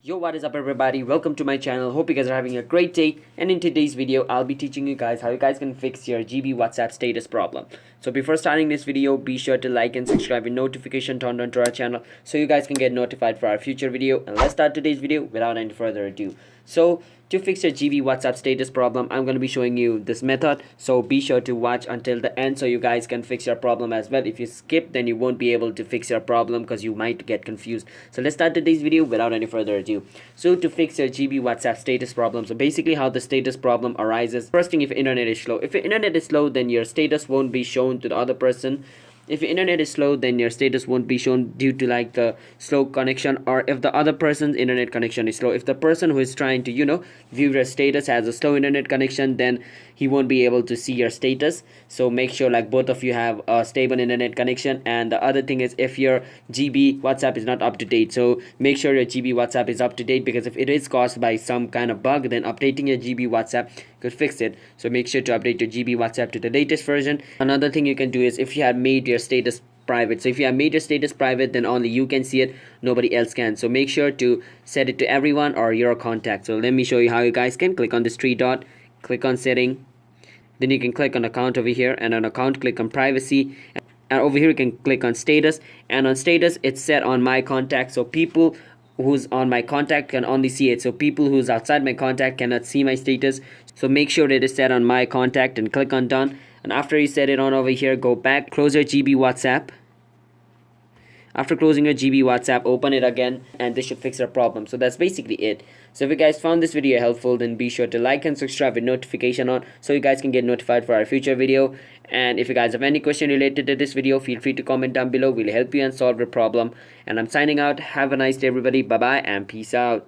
Yo, what is up everybody? Welcome to my channel. Hope you guys are having a great day, and in today's video I'll be teaching you guys how you guys can fix your GB WhatsApp status problem. So before starting this video, be sure to like and subscribe with notification turned on to our channel so you guys can get notified for our future video. And let's start today's video without any further ado. So to fix your GB WhatsApp status problem, I'm going to be showing you this method, so be sure to watch until the end so you guys can fix your problem as well. If you skip, then you won't be able to fix your problem because you might get confused. So let's start today's video without any further ado. So to fix your GB WhatsApp status problem, so basically how the status problem arises. First thing, if your internet is slow. If your internet is slow, then your status won't be shown to the other person. If your internet is slow, then your status won't be shown due to like the slow connection, or if the other person's internet connection is slow. If the person who is trying to view your status has a slow internet connection, then he won't be able to see your status. So make sure like both of you have a stable internet connection. And the other thing is, if your GB WhatsApp is not up to date, so make sure your GB WhatsApp is up to date, because if it is caused by some kind of bug, then updating your GB WhatsApp could fix it. So make sure to update your GB WhatsApp to the latest version. Another thing you can do is, if you have made your status private, so if you have made your status private, then only you can see it, nobody else can. So make sure to set it to everyone or your contact. So let me show you how you guys can. Click on this three dot, click on setting, then you can click on account over here, and on account click on privacy, and over here you can click on status, and on status it's set on my contact, so people who's on my contact can only see it, so people who's outside my contact cannot see my status. So make sure it is set on my contact and click on done. And after you set it on over here, go back, close your GB WhatsApp. After closing your GB WhatsApp, open it again, and this should fix our problem. So that's basically it. So if you guys found this video helpful, then be sure to like and subscribe with notification on so you guys can get notified for our future video. And if you guys have any question related to this video, feel free to comment down below. We'll help you and solve your problem. And I'm signing out. Have a nice day everybody. Bye bye and peace out.